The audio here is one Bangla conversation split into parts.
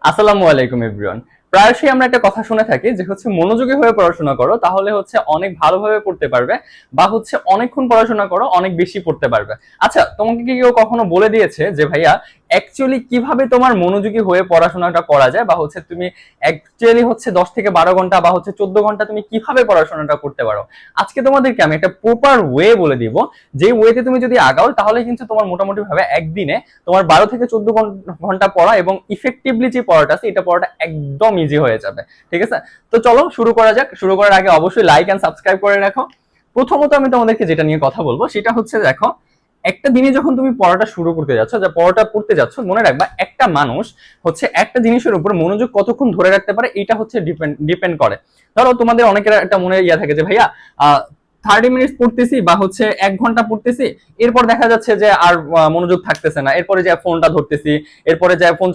আসসালামু আলাইকুম এভরিওয়ান। প্রায়শই আমরা একটা কথা শুনে থাকি যে মনোযোগী হয়ে পড়াশোনা করো তাহলে অনেক ভালোভাবে পড়তে পারবে, বা অনেকক্ষণ পড়াশোনা করো অনেক বেশি পড়তে পারবে। আচ্ছা, তোমাকে কি কেউ কখনো বলে দিয়েছে যে ভাইয়া অ্যাকচুয়ালি কিভাবে তোমার মনোযোগী হয়ে পড়াশোনাটা করা যায়, বা তুমি অ্যাকচুয়ালি 10 থেকে 12 ঘন্টা বা 14 ঘন্টা তুমি কিভাবে পড়াশোনাটা করতে পারো? আজকে তোমাদেরকে আমি একটা প্রপার ওয়ে বলে দিব, যে ওয়েতে তুমি যদি আগাও তাহলে কিন্তু তোমার মোটামুটি ভাবে একদিনে তোমার 12 থেকে 14 ঘন্টা পড়া এবং ইফেক্টিভলি যে পড়াটা আছে এটা পড়াটা একদম ইজি হয়ে যাবে। ঠিক আছে, তো চলো শুরু করা যাক। শুরু করার আগে অবশ্যই লাইক এন্ড সাবস্ক্রাইব করে রাখো। প্রথমত আমি তোমাদেরকে যেটা নিয়ে কথা বলবো সেটা দেখো, একটা দিনে যখন তুমি পড়াটা শুরু করতে যাচ্ছ, যা পড়াটা পড়তে যাচ্ছ, মনে রাখবা একটা মানুষ একটা জিনিসের উপর মনোযোগ কতক্ষণ ধরে রাখতে পারে এটা ডিপেন্ড করে। ধরো তোমাদের অনেকের একটা মনে থাকে যে ভাইয়া 30 মিনিট পড়তেছি বা 1 ঘন্টা পড়তেছি, এরপর দেখা যাচ্ছে যে আর মনোযোগ থাকতেছে না, এরপরে যে ফোনটা ধরতেছি, এরপরে যে ফোন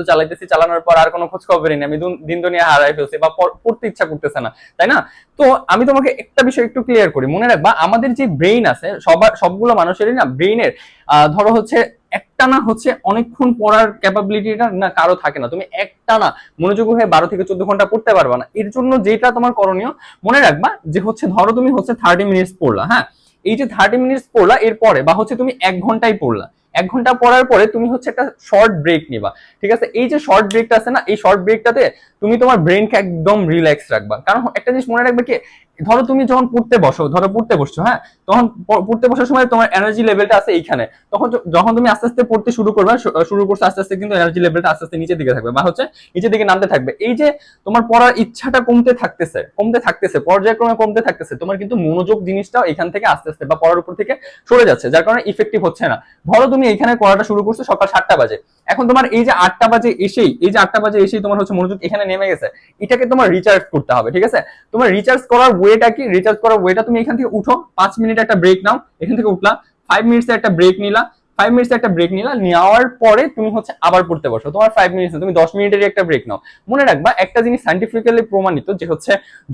চালাইতেছি চালানোর পর আর কোনো খোঁজ খবরই নেই, আমি দিন দুনিয়া হারাই ফেলছি বা পড়তে ইচ্ছা করতেছে না, তাই না? তো আমি তোমাকে একটা বিষয় একটু ক্লিয়ার করি। মনে রাখবা আমাদের যে ব্রেইন আছে, সবগুলো মানুষেরই না ব্রেইনের ধরো একটানা অনেকক্ষণ পড়ার ক্যাপাবিলিটিটা না কারো থাকে না। তুমি একটানা মনোযোগ হয়ে 12 থেকে 14 ঘন্টা পড়তে পারবে না। এর জন্য যেটা তোমার করণীয়, মনে রাখবা যে ধরো তুমি 30 মিনিট পড়লা, হ্যাঁ, এই যে 30 মিনিট পড়লা, এরপরে বা তুমি 1 ঘন্টাই পড়লা, 1 ঘন্টা পড়ার পরে তুমি একটা শর্ট ব্রেক নিবা। ঠিক আছে, এই যে শর্ট ব্রেকটা আছে না, এই শর্ট ব্রেকটাতে তুমি তোমার ব্রেনকে একদম রিল্যাক্স রাখবা। কারণ একটা জিনিস মনে রাখবে কি, ধরো তুমি যখন পড়তে বসো, ধরো পড়তে বসছো, হ্যাঁ, তখন পড়তে বসার সময় তোমার এনার্জি লেভেলটা আছে এইখানে। তখন যখন তুমি আস্তে আস্তে পড়তে শুরু করছো আস্তে আস্তে কিন্তু এনার্জি লেভেলটা আস্তে আস্তে নিচের দিকে থাকবে, বা নিচের দিকে নামতে থাকবে। এই যে তোমার পড়ার ইচ্ছাটা কমতে থাকতেছে পর্যায়ক্রমে কমতে থাকতেছে, তোমার কিন্তু মনোযোগ জিনিসটাও এখান থেকে আস্তে আস্তে বা পড়ার উপর থেকে সরে যাচ্ছে, যার কারণে ইফেক্টিভ হচ্ছে না। ধরো তুমি এখানে পড়াটা শুরু করছো সকাল 7টা বাজে, এখন তোমার এই যে 8টা বাজে এসেই তোমার মনোযোগ এখানে নেমে গেছে, এটাকে তোমার রিচার্জ করতে হবে। ঠিক আছে, তোমার রিচার্জ করার ওয়েটা কি? রিচার্জ করার ওয়েটা, তুমি এখান থেকে উঠো, 5 মিনিট একটা ব্রেক নাও, এখান থেকে উঠলা, 5 মিনিটস একটা ব্রেক নিলা, 5 মিনিটস একটা ব্রেক নিলা, নেওয়ার পরে তুমি আবার পড়তে বসো। তোমার 5 মিনিটস না, তুমি 10 মিনিটের একটা ব্রেক নাও। মনে রাখবা একটা জিনিস সাইন্টিফিক্যালি প্রমাণিত যে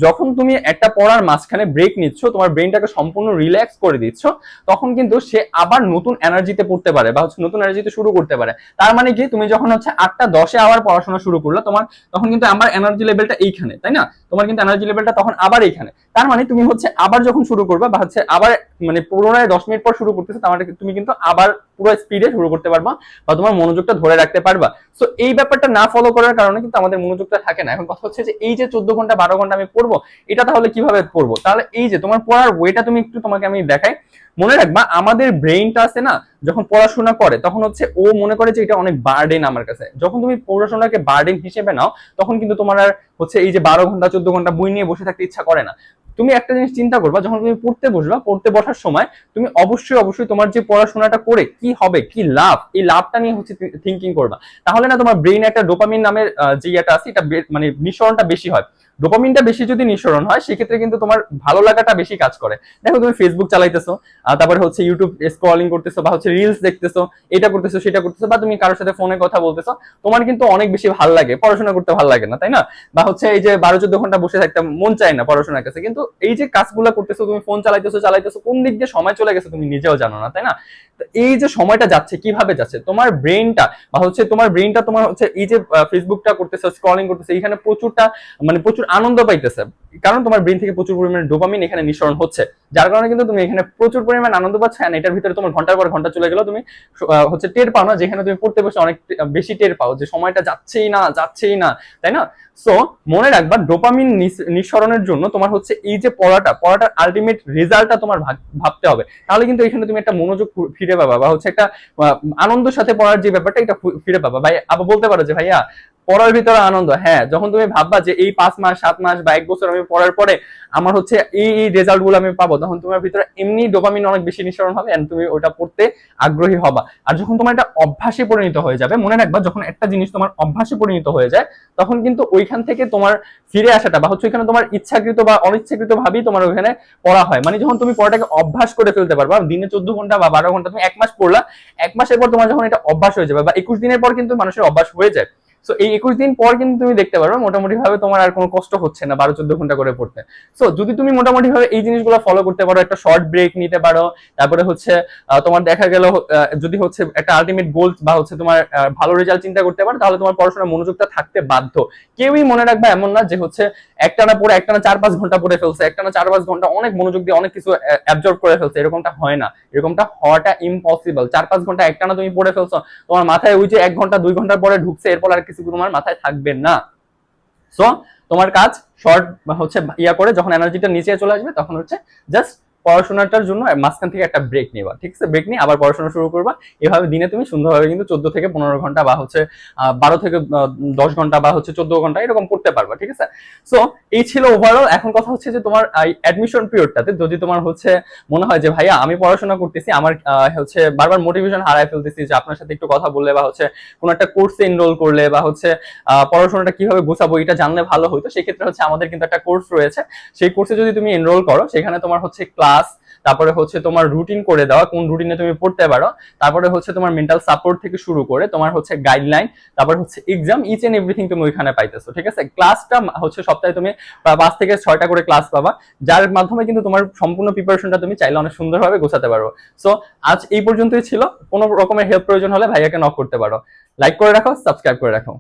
যখন তুমি একটা পড়ার মাঝখানে ব্রেক নিচ্ছ, তোমার ব্রেনটাকে সম্পূর্ণ রিল্যাক্স করে দিচ্ছ, তখন কিন্তু সে আবার নতুন এনার্জিতে পড়তে পারে বা নতুন এনার্জিতে শুরু করতে পারে। তার মানে কি, তুমি যখন 8টা 10-এ আবার পড়াশোনা শুরু করলে, তোমার তখন কিন্তু আমার এনার্জি লেভেলটা এইখানে, তাই না? তোমার কিন্তু এনার্জি লেভেলটা তখন আবার এইখানে। তার মানে তুমি আবার যখন শুরু করবে বা আবার মানে পুনরায় 10 মিনিট পর শুরু করতেছে, তার মানে তুমি কিন্তু আবার পুরো স্পিডে শুরু করতে পারবা বা তোমার মনোযোগটা ধরে রাখতে পারবা। সো এই ব্যাপারটা না ফলো করার কারণে কিন্তু আমাদের মনোযোগটা থাকে না। এখন কথা যে এই যে 14 ঘন্টা 12 ঘন্টা আমি পড়বো, এটা তাহলে কিভাবে পড়বো? তাহলে এই যে তোমার পড়ার ওয়েটা তুমি একটু তোমাকে আমি দেখাই। মনে রাখবা আমাদের ব্রেইনটা আছে না, যখন পড়াশোনা করে তখন ও মনে করে যে এটা অনেক বার্ডেন আমার কাছে। যখন তুমি পড়াশোনাকে বার্ডেন হিসেবে নাও, তখন কিন্তু তোমার আর এই যে 12 ঘন্টা 14 ঘন্টা বই নিয়ে বসে থাকতে ইচ্ছা করে না। তুমি একটা জিনিস চিন্তা করবা, যখন তুমি পড়তে বসবা, পড়তে বসার সময় তুমি অবশ্যই তোমার যে পড়াশোনাটা করে কি হবে, কি লাভ, এই লাভটা নিয়ে থিঙ্কিং করবা। তাহলে না তোমার ব্রেইনে একটা ডোপামিন নামের যে ইয়েটা আছে, এটা মানে নিঃসরণটা বেশি হয়। ডোপামিনটা বেশি যদি নিঃসরণ হয়, সেক্ষেত্রে কিন্তু তোমার ভালো লাগাটা বেশি কাজ করে। দেখো তুমি ফেসবুক চালাইতেছো, তারপরে ইউটিউব স্ক্রলিং করতেছো, বা রিলস দেখতেছো, এটা করতেছো সেটা করতেছো, বা তুমি কারোর সাথে ফোনে কথা বলতেছো, তোমার কিন্তু অনেক বেশি ভালো লাগে, পড়াশোনা করতে ভালো লাগে না, তাই না? বা এই যে 12-14 ঘন্টা বসে থাকতে মন চায় না পড়াশোনার কাছে, কিন্তু এই যে কাজগুলো করতেছো, তুমি ফোন চালাইতেছো, কোন দিক দিয়ে সময় চলে গেছে তুমি নিজেও জানো না, তাই না? এই যে সময়টা যাচ্ছে, কিভাবে যাচ্ছে, তোমার ব্রেইনটা বা তোমার এই যে ফেসবুকটা করতেছে, স্ক্রলিং করতেছে, এখানে প্রচুর আনন্দ পাইতেছে, কারণ তোমার ব্রেইন থেকে প্রচুর পরিমাণে ডোপামিন এখানে নিঃসরণ হচ্ছে, যার কারণে কিন্তু তুমি এখানে প্রচুর পরিমাণে আনন্দ পাচ্ছ। আর এটার ভিতরে তোমার ঘন্টার পর ঘন্টা চলে গেল, তুমি টের পাও না। যেখানে তুমি পড়তে বসে অনেক বেশি টের পাও যে সময়টা যাচ্ছেই না, তাই না? সো মনে রাখবা ডোপামিন নিঃসরণের জন্য তোমার এই যে পড়াটার আলটিমেট রেজাল্টটা তোমার ভাবতে হবে। তাহলে কিন্তু এখানে তুমি একটা মনোযোগ ফিরে পাবা, বা একটা আনন্দের সাথে পড়ার যে ব্যাপারটা, এটা ফিরে পাবা। ভাই আবার বলতে পারো যে ভাইয়া পড়ার ভিতরে আনন্দ, হ্যাঁ, যখন তুমি ভাববা যে এই 5 মাস 7 মাস বা 1 বছর আমি পড়ার পরে আমার এই রেজাল্ট গুলো আমি পাবো, তখন তোমার ভিতরে এমনি ডোপামিন অনেক বেশি নিঃসরণ হবে, এন্ড তুমি ওটা পড়তে আগ্রহী হবা। আর যখন তোমার এটা অভ্যাসে পরিণত হয়ে যাবে, মনে রাখবা যখন একটা জিনিস তোমার অভ্যাসে পরিণত হয়ে যায়, তখন কিন্তু ওইখান থেকে তোমার ফিরে আসাটা বা ওইখানে তোমার ইচ্ছাকৃত বা অনিচ্ছাকৃত ভাবেই তোমার ওইখানে পড়া হয়। মানে যখন তুমি পড়াটাকে অভ্যাস করে ফেলতে পারবা, দিনে 14 ঘন্টা বা 12 ঘন্টা তুমি 1 মাস পড়লা, 1 মাসের পর তোমার যখন এটা অভ্যাস হয়ে যাবে, বা 21 দিনের পর কিন্তু মানুষের অভ্যাস হয়ে যায়, সো এই 21 দিন পর কিন্তু তুমি দেখতে পারো মোটামুটি ভাবে তোমার আর কোনো কষ্ট হচ্ছে না 12-14 ঘন্টা করে পড়তে। সো যদি তুমি মোটামুটি ভাবে এই জিনিসগুলো ফলো করতে পারো, একটা শর্ট ব্রেক নিতে পারো, তারপরে হচ্ছে তোমার দেখা গেল যদি হচ্ছে একটা আলটিমেট গোল বা হচ্ছে তোমার ভালো রেজাল্ট চিন্তা করতে পারো, তাহলে তোমার পড়াশোনার মনোযোগটা থাকতে বাধ্য। কেউই মনে রাখবে এমন না যে হচ্ছে একটানা পড়ে একটানা 4-5 ঘন্টা পড়ে ফেলছে, একটানা 4-5 ঘন্টা অনেক মনোযোগ দিয়ে অনেক কিছু অ্যাবজর্ব করে ফেলছে, এরকমটা হয় না। এরকমটা হওয়াটা ইম্পসিবল। 4-5 ঘন্টা একটানা তুমি পড়ে ফেলছো, তোমার মাথায় ওই যে 1 ঘন্টা 2 ঘন্টা পরে ঢুকছে, এরপর আর কিছু তোমার মাথায় থাকবে না। সো তোমার কাজ শর্ট হচ্ছে ইয়া করে যখন এনার্জিটা নিচে চলে আসবে তখন হচ্ছে জাস্ট পড়াশোনাটার জন্য মাঝখান থেকে একটা ব্রেক নেবা, ঠিক আছে? ব্রেক নিয়ে আবার পড়াশোনা শুরু করবা। এভাবে দিনে তুমি সুন্দরভাবে কিন্তু 14 থেকে 15 ঘন্টা বা হচ্ছে 12 থেকে 10 ঘন্টা বা হচ্ছে 14 ঘন্টা এরকম পড়তে পারবা, ঠিক আছে? সো এই ছিল ওভারঅল। এখন কথা হচ্ছে যে তোমার অ্যাডমিশন পিরিয়ডটাতে যদি তোমার হচ্ছে মনে হয় যে ভাইয়া আমি পড়াশোনা করতেছি, আমার হচ্ছে বারবার মোটিভেশন হারায় ফেলতেছি, যে আপনার সাথে একটু কথা বললে বা হচ্ছে কোনো একটা কোর্সে এনরোল করলে বা হচ্ছে পড়াশোনাটা কিভাবে গোছাবো এটা জানলে ভালো হতো, সেক্ষেত্রে হচ্ছে আমাদের কিন্তু একটা কোর্স রয়েছে। সেই কোর্সে যদি তুমি এনরোল করো, সেখানে তোমার হচ্ছে ক্লাস, তারপরে হচ্ছে তোমার রুটিন করে দেওয়া, কোন রুটিনে তুমি পড়তে পারো, তারপরে হচ্ছে তোমার মেন্টাল সাপোর্ট থেকে শুরু করে তোমার হচ্ছে গাইডলাইন, তারপর হচ্ছে এক্সাম, ইচ এন্ড এভরিথিং তুমি ওইখানে পাইতেছো, ঠিক আছে? ক্লাসটা হচ্ছে সপ্তাহে তুমি 5 থেকে 6টা করে ক্লাস পাবা, যার মাধ্যমে কিন্তু তোমার সম্পূর্ণ প্রিপারেশনটা তুমি চাইলে অনেক সুন্দরভাবে গোছাতে পারো। সো আজ এই পর্যন্তই ছিল। কোনো রকমের হেল্প প্রয়োজন হলে ভাইয়াকে নক করতে পারো। লাইক করে রাখো, সাবস্ক্রাইব করে রাখো।